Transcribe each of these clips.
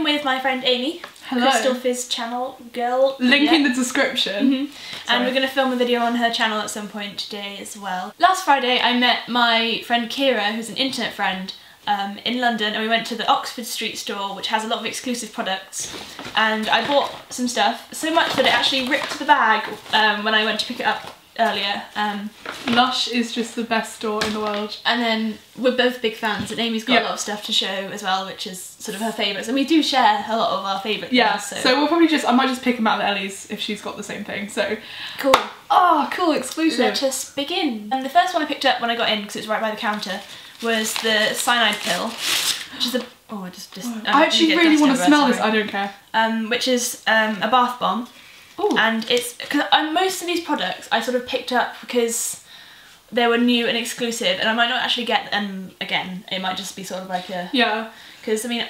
I'm with my friend Amy. Hello. Crystal Fizz channel girl. Link in the description. And we're going to film a video on her channel at some point today as well. Last Friday I met my friend Kira, who's an internet friend, in London, and we went to the Oxford Street store, which has a lot of exclusive products, and I bought some stuff, so much that it actually ripped the bag when I went to pick it up earlier. Lush is just the best store in the world. And then we're both big fans, and Amy's got a lot of stuff to show as well, which is sort of her favourites, and we do share a lot of our favourite things. So we'll probably I might just pick them out of Ellie's if she's got the same thing, so. Cool. Oh, cool, exclusive. Let us begin. And the first one I picked up when I got in, because it was right by the counter, was the cyanide pill, which is a... Oh, I actually really want to smell this, I don't care. Which is a bath bomb. Ooh. And it's... Cause most of these products I sort of picked up because they were new and exclusive, and I might not actually get them again. It might just be sort of like a... Yeah. Because, I mean,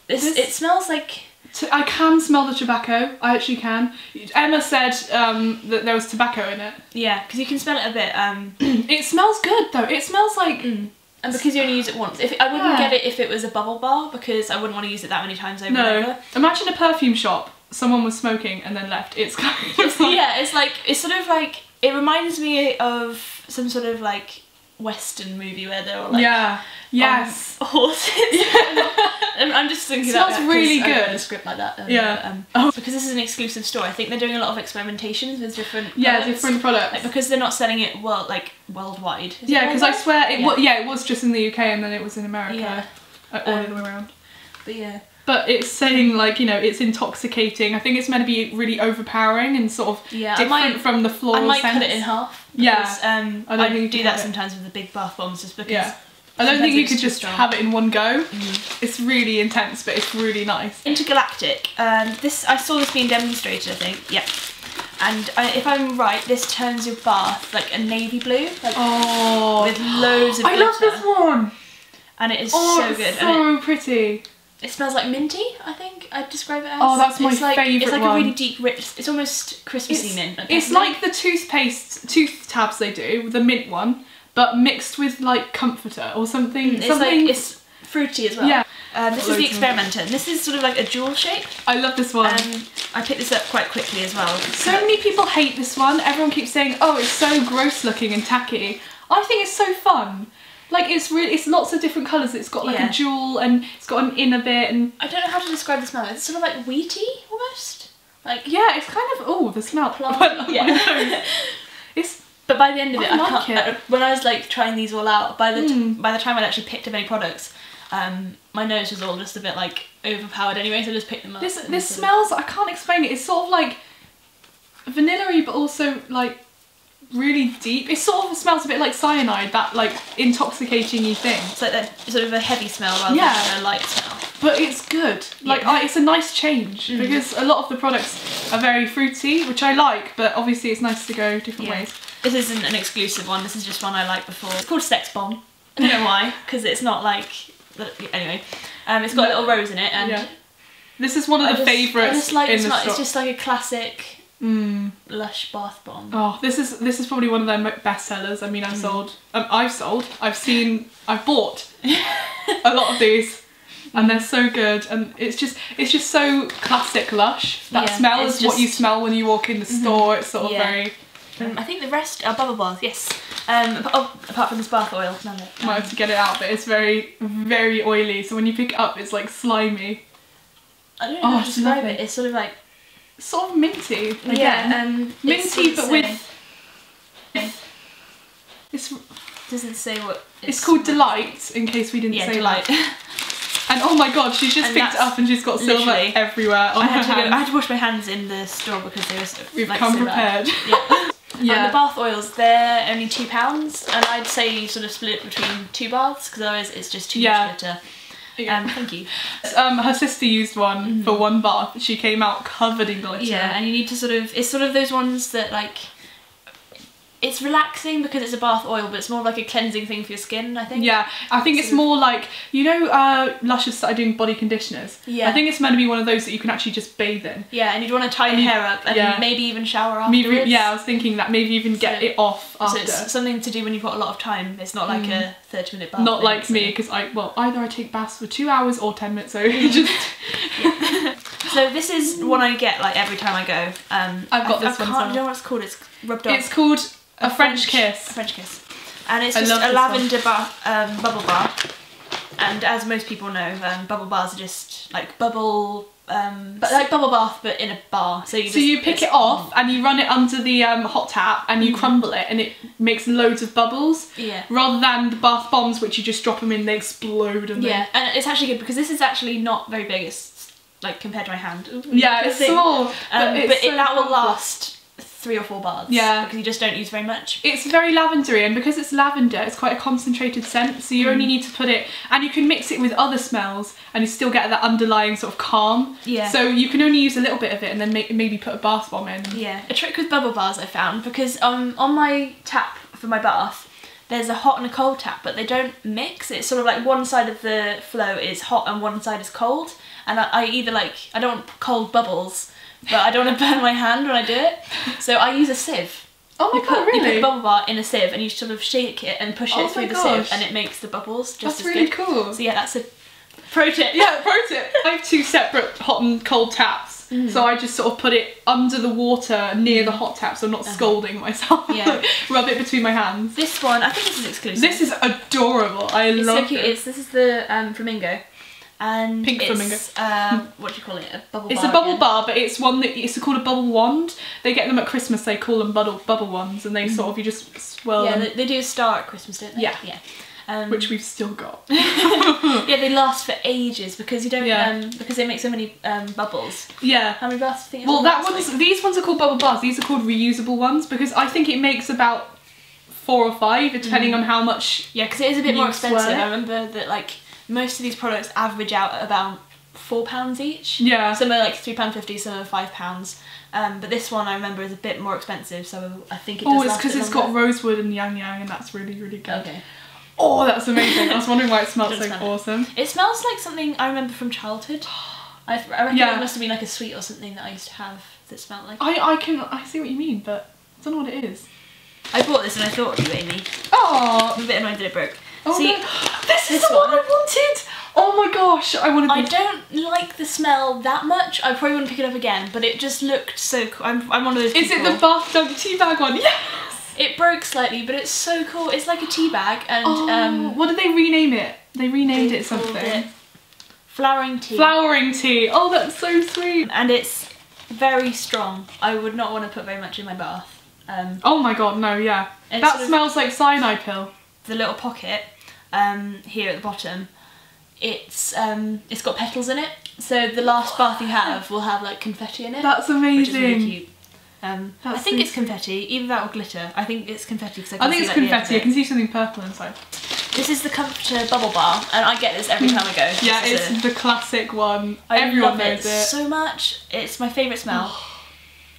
it smells like... I can smell the tobacco, I actually can. Emma said that there was tobacco in it. Yeah, because you can smell it a bit. It smells good though, it smells like... And because you only use it once. I wouldn't get it if it was a bubble bar, because I wouldn't want to use it that many times over and over. Imagine a perfume shop, someone was smoking and then left. It's kind of like... Yeah, it's sort of like... It reminds me of some sort of like Western movie where they're all like... Yeah, yes. Horses. I'm just thinking that smells really good. I read a script like that. Because this is an exclusive store, I think they're doing a lot of experimentations with different products. Different products. Like, because they're not selling it worldwide. Yeah, because I swear it was just in the UK and then it was in America. All the way around. But yeah. But it's saying like, you know, it's intoxicating. I think it's meant to be really overpowering and sort of different from the floral I might scents. cut it in half. Because, I do that it. sometimes with the big bath bombs, just because. Yeah. I don't think you could just have it in one go. It's really intense, but it's really nice. Intergalactic. I saw this being demonstrated, I think. Yeah. And if I'm right, this turns your bath like a navy blue, like with loads of glitter. I love this one. And it is so good. It's so pretty. It smells like minty, I think I'd describe it as. Oh, that's my favourite one. It's like a really deep, rich, it's almost Christmassy mint. It's like the tooth tabs they do, the mint one, but mixed with like comforter or something. It's fruity as well. Yeah. This is the Experimenter, and this is sort of like a jewel shape. I love this one. I picked this up quite quickly as well. So many people hate this one. Everyone keeps saying, oh, it's so gross looking and tacky. I think it's so fun. Like, it's lots of different colours. It's got like a jewel and it's got an inner bit, and I don't know how to describe the smell. It's sort of like wheaty almost. Like, yeah, it's kind of the smell. Yeah. But by the end of it, when I was like trying these all out, by the time I'd actually picked up any products, my nose was all just a bit like overpowered anyway, so I just picked them up. This smells, I can't explain it. It's sort of like vanilla-y, but also like really deep. It sort of smells a bit like cyanide, that like intoxicating-y thing. It's like that sort of a heavy smell rather than a light smell. But it's good. Like it's a nice change because a lot of the products are very fruity, which I like, but obviously it's nice to go different ways. This isn't an exclusive one, this is just one I liked before. It's called Sex Bomb. I don't know why, because it's not like... Anyway, it's got a little rose in it, and... This is one of the favourites in the store. It's just like a classic Lush bath bomb. Oh, this is probably one of their best sellers. I mean, I've bought a lot of these, and they're so good, and it's just so classic Lush. That smell is what you smell when you walk in the store. It's sort of very... I think the rest are bubble baths, yes. Apart from this bath oil. Might have to get it out, but it's very, very oily, so when you pick it up it's like slimy. I don't know how to describe it. It's sort of like... Sort of minty, again. Minty, but with... It doesn't say what... It's called Delight, in case we didn't say Delight. That. And oh my god, she's just picked it up and she's got silver everywhere on her hands. I had to wash my hands in the store because they were so... We've come prepared. And the bath oils, they're only £2, and I'd say you sort of split it between 2 baths, because otherwise it's just too much glitter. Thank you. Her sister used one for one bath. She came out covered in glitter. Yeah, and you need to it's sort of those ones that like, it's relaxing because it's a bath oil, but it's more like a cleansing thing for your skin, I think. Yeah, I think it's more like, you know, Lush has started doing body conditioners. Yeah. I think it's meant to be one of those that you can actually just bathe in. Yeah, and you'd want to tie your hair up and maybe even shower afterwards. I was thinking that, maybe even get it off after. So it's something to do when you've got a lot of time. It's not like a 30-minute bath. Not like me, because either I take baths for 2 hours or 10 minutes, so just... So this is one I get like every time I go. I've got this one. I can't know what it's called. It's rubbed off. It's called a French kiss. A French kiss. And it's just a lavender bubble bar. And as most people know, bubble bars are just like bubble bath, but in a bar. So you pick it off and you run it under the hot tap and you crumble it, and it makes loads of bubbles. Yeah. Rather than the bath bombs, which you just drop them in, they explode. And yeah, and it's actually good because this is actually not very big. It's like compared to my hand. Yeah, it's small, but that will last 3 or 4 bars. Yeah, because you just don't use very much. It's very lavendery, and because it's lavender, it's quite a concentrated scent. So you only need to put it, and you can mix it with other smells, and you still get that underlying sort of calm. Yeah. So you can only use a little bit of it, and then maybe put a bath bomb in. Yeah. A trick with bubble bars I found, because on my tap for my bath, there's a hot and a cold tap, but they don't mix. It's sort of like one side of the flow is hot and one side is cold, and I either I don't want cold bubbles, but I don't want to burn my hand when I do it. So I use a sieve. Oh my god, really? You put the bubble bar in a sieve and you sort of shake it and push it through the sieve, and it makes the bubbles just as good. That's really cool. So yeah, that's a pro tip. Yeah, pro tip. I have 2 separate hot and cold taps. So I just sort of put it under the water near the hot tap, so I'm not scalding myself. Yeah. Rub it between my hands. This one, I think this is exclusive. This is adorable. I love it. So cute. This is the flamingo. And pink flamingo. What do you call it? A bubble bar. It's a bubble bar, but it's one that it's called a bubble wand. They get them at Christmas. They call them bubble wands, and they sort of you just swirl. Yeah, them. They do a star at Christmas, don't they? Yeah, yeah. Which we've still got. Yeah, they last for ages because you don't because they make so many bubbles. Yeah. How many bars do you think? Well, these ones are called bubble bars. These are called reusable ones because I think it makes about 4 or 5 depending on how much. Yeah, because it is a bit more expensive. I remember that most of these products average out at about £4 each. Yeah. Some are like £3.50, some are £5. But this one I remember is a bit more expensive, so I think it does. Oh, it's because it's got rosewood and yang yang, and that's really, really good. Okay. Oh, that's amazing. I was wondering why it smelled so awesome. It smells like something I remember from childhood. I reckon it must have been like a sweet or something that I used to have that smelled like. I see what you mean, but I don't know what it is. I bought this and I thought of you, Amy. Oh, I'm a bit annoyed that it broke. Oh, see, no. This is the one I wanted. Oh my gosh, I wanted. I don't like the smell that much. I probably wouldn't pick it up again, but it just looked so cool. I'm one of those people. Is it the bath dunk tea bag one? Yes. It broke slightly, but it's so cool. It's like a tea bag, and what did they rename it? They renamed it something. Flowering tea. Flowering tea. Oh, that's so sweet. And it's very strong. I would not want to put very much in my bath. Oh my god, no, yeah. That smells like cyanide pill. The little pocket here at the bottom, it's got petals in it. So the last bath you have will have like confetti in it. That's amazing. Which is really cute. I think it's confetti, either that or glitter. I think it's confetti because I think it's confetti. I can see something purple inside. This is the Comforter bubble bar, and I get this every time I go. Yeah, it's the classic one. Everyone knows it so much. It's my favourite smell,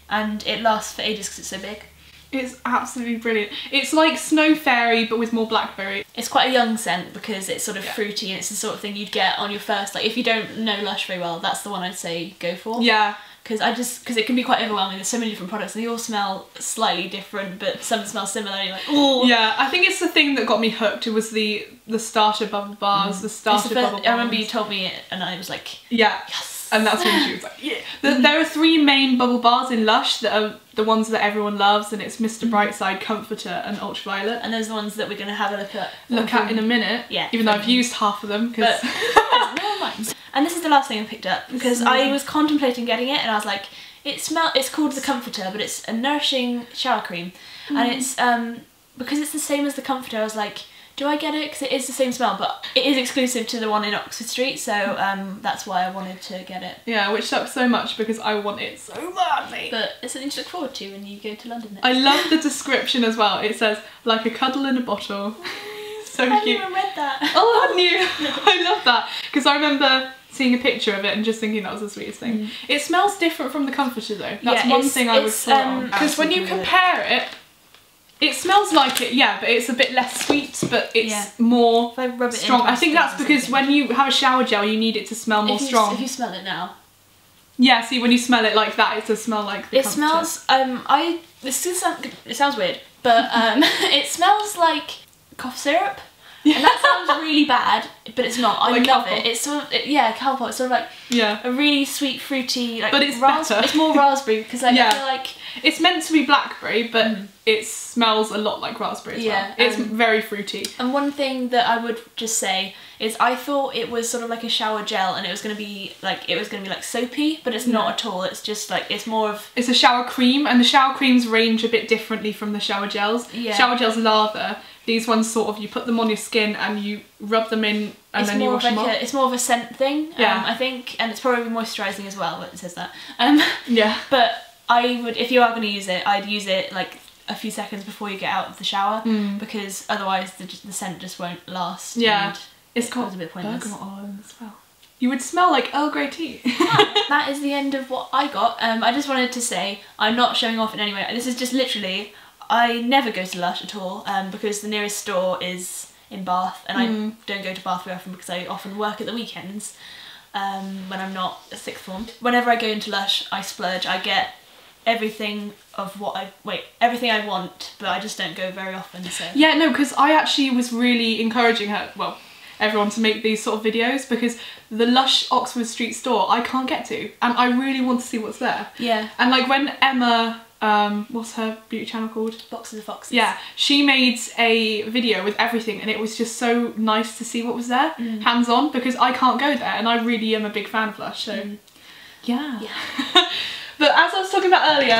and it lasts for ages because it's so big. It's absolutely brilliant. It's like Snow Fairy but with more blackberry. It's quite a young scent because it's sort of fruity and it's the sort of thing you'd get on your first, like if you don't know Lush very well, that's the one I'd say go for. Yeah. Because it can be quite overwhelming. There's so many different products and they all smell slightly different, but some smell similar and you're like, oh. Yeah, I think it's the thing that got me hooked. It was the starter bubble bars, the starter bubble bars. I remember you told me it and I was like, yeah. Yes. And that's when she was like, yeah. There are 3 main bubble bars in Lush that are the ones that everyone loves, and it's Mr. Brightside, Comforter and Ultraviolet. And those are the ones that we're going to have a look at in a minute. Yeah. Even though I've used half of them. But never mind. And this is the last thing I picked up because I was contemplating getting it and I was like, it's called the Comforter, but it's a nourishing shower cream. And it's, because it's the same as the Comforter, I was like, do I get it? Because it is the same smell, but it is exclusive to the one in Oxford Street, so that's why I wanted to get it. Yeah, which sucks so much because I want it so badly. But it's something to look forward to when you go to London next. I love the description as well. It says, like a cuddle in a bottle. So cute. I haven't even read that. Oh, hadn't you? No. I love that. Because I remember seeing a picture of it and just thinking that was the sweetest thing. It smells different from the Comforter though. That's one thing I would put on. Because when you compare it, it smells like it, yeah, but it's a bit less sweet, but it's more strong. I think that's because when you have a shower gel, you need it to smell more strong. If you smell it now. Yeah, see, when you smell it like that, it does smell like the Comforter. Smells, it sounds weird, but it smells like cough syrup. And that sounds really bad, but it's not. I like love Calpol. it. It's sort of, yeah, Calpol. It's sort of like a really sweet, fruity, like, but it's better. It's more raspberry because like, I feel like it's meant to be blackberry, but it smells a lot like raspberry as well. It's very fruity. And one thing that I would just say is I thought it was sort of like a shower gel and it was going to be like soapy, but it's not at all. It's just like, it's more of... It's a shower cream, and the shower creams range a bit differently from the shower gels. Yeah. Shower gels are lather. These ones sort of, you put them on your skin and you rub them in and then you wash them off. It's more of a scent thing, I think, and it's probably moisturising as well, but it says that. Yeah. But I would, if you are going to use it, I'd use it like a few seconds before you get out of the shower, because otherwise the scent just won't last. Yeah. And it's got a bit pointless. bergamot oil as well. You would smell like Earl Grey tea. That is the end of what I got. I just wanted to say, I'm not showing off in any way. This is just literally, I never go to Lush at all, because the nearest store is in Bath, and I don't go to Bath very often because I often work at the weekends when I'm not a sixth form. Whenever I go into Lush, I splurge. I get everything everything I want, but I just don't go very often. So yeah, no, because I actually was really encouraging everyone to make these sort of videos, because the Lush Oxford Street store I can't get to, and I really want to see what's there. Yeah. And like when Emma, what's her beauty channel called? Boxes of Foxes. Yeah, she made a video with everything, and it was just so nice to see what was there, hands-on, because I can't go there, and I really am a big fan of Lush, so yeah. But as I was talking about earlier,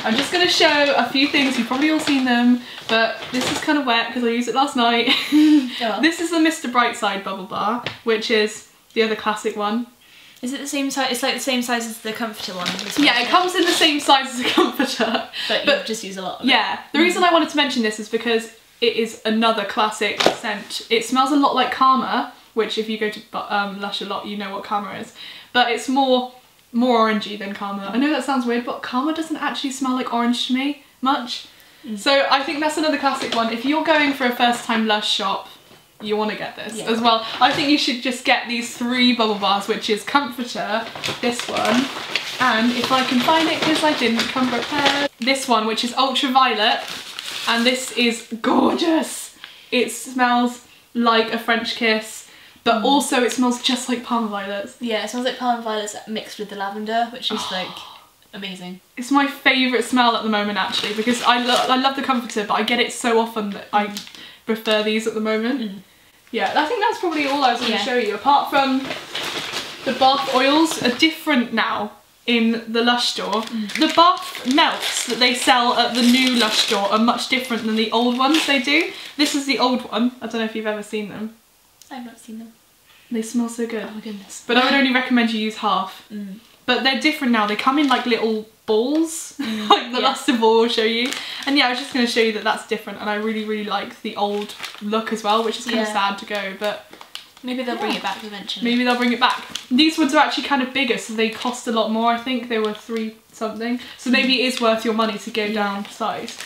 I'm just going to show a few things. You've probably all seen them, but this is kind of wet because I used it last night. This is the Mr. Brightside bubble bar, which is the other classic one. Is it the same size? It's like the same size as the comforter one. Yeah, it comes in the same size as the comforter. But you just use a lot of it. Yeah, the reason I wanted to mention this is because it is another classic scent. It smells a lot like Karma, which if you go to Lush a lot, you know what Karma is. But it's more orangey than Karma. I know that sounds weird, but Karma doesn't actually smell like orange to me much. So I think that's another classic one. If you're going for a first time Lush shop, you want to get this as well. I think you should just get these 3 bubble bars, which is Comforter, this one, and if I can find it because I didn't come prepared, this one, which is Ultraviolet, and this is gorgeous. It smells like a French kiss, but also it smells just like Palm Violets. Yeah, it smells like Palm Violets mixed with the lavender, which is like amazing. It's my favourite smell at the moment actually, because I love the Comforter, but I get it so often that I prefer these at the moment. Yeah, I think that's probably all I was going to show you, apart from the bath oils are different now in the Lush store. The bath melts that they sell at the new Lush store are much different than the old ones they do. This is the old one. I don't know if you've ever seen them. I've not seen them. They smell so good. Oh my goodness. But I would only recommend you use half. But they're different now. They come in like little balls, like the last of all will show you. And yeah, I was just going to show you that that's different, and I really, really like the old look as well, which is kind of sad to go, but maybe they'll bring it back eventually. Maybe they'll bring it back. These ones are actually kind of bigger, so they cost a lot more. I think they were 3 something. So maybe it is worth your money to go down size.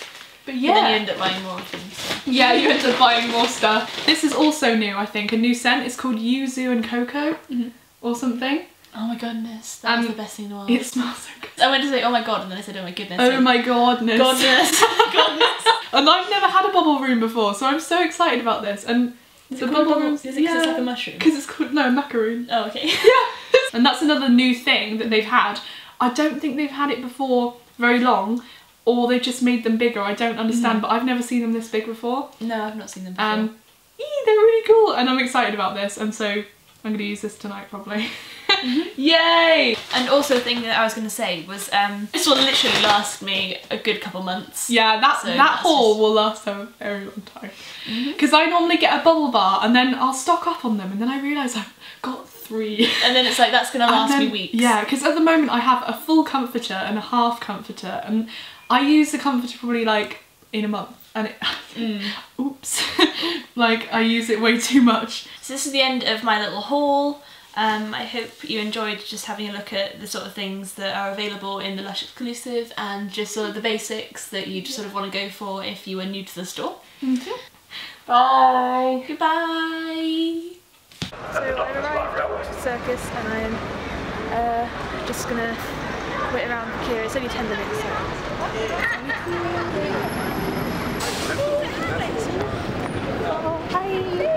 But yeah. But then you end up buying more of them. So. Yeah, you end up buying more stuff. This is also new, I think, a new scent. It's called Yuzu and Cocoa or something. Oh my goodness, that was the best thing in the world. It smells so good. I went to say, oh my god, and then I said, oh my goodness. Oh my godness. Godness. Godness. And I've never had a bubble room before, so I'm so excited about this. And the bubble room is it because it's like a mushroom? Because it's called, no, a macaroon. Oh, okay. Yeah. And that's another new thing that they've had. I don't think they've had it before very long, or they've just made them bigger. I don't understand, but I've never seen them this big before. No, I've not seen them before. And they're really cool, and I'm excited about this, and so I'm going to use this tonight probably. Yay! And also the thing that I was going to say was this will literally last me a good couple months. Yeah, that haul will last a very long time. Because I normally get a bubble bar and then I'll stock up on them, and then I realise I've got 3. And then it's like, that's going to last me weeks. Yeah, because at the moment I have a full comforter and a half comforter, and I use the comforter probably like in a month. And it, oops, like I use it way too much. So this is the end of my little haul. I hope you enjoyed just having a look at the sort of things that are available in the Lush exclusive, and just sort of the basics that you'd sort of want to go for if you were new to the store. Bye! Goodbye! So I arrived at the circus and I'm just gonna wait around for Kira. It's only 10 minutes, so... Oh, hi!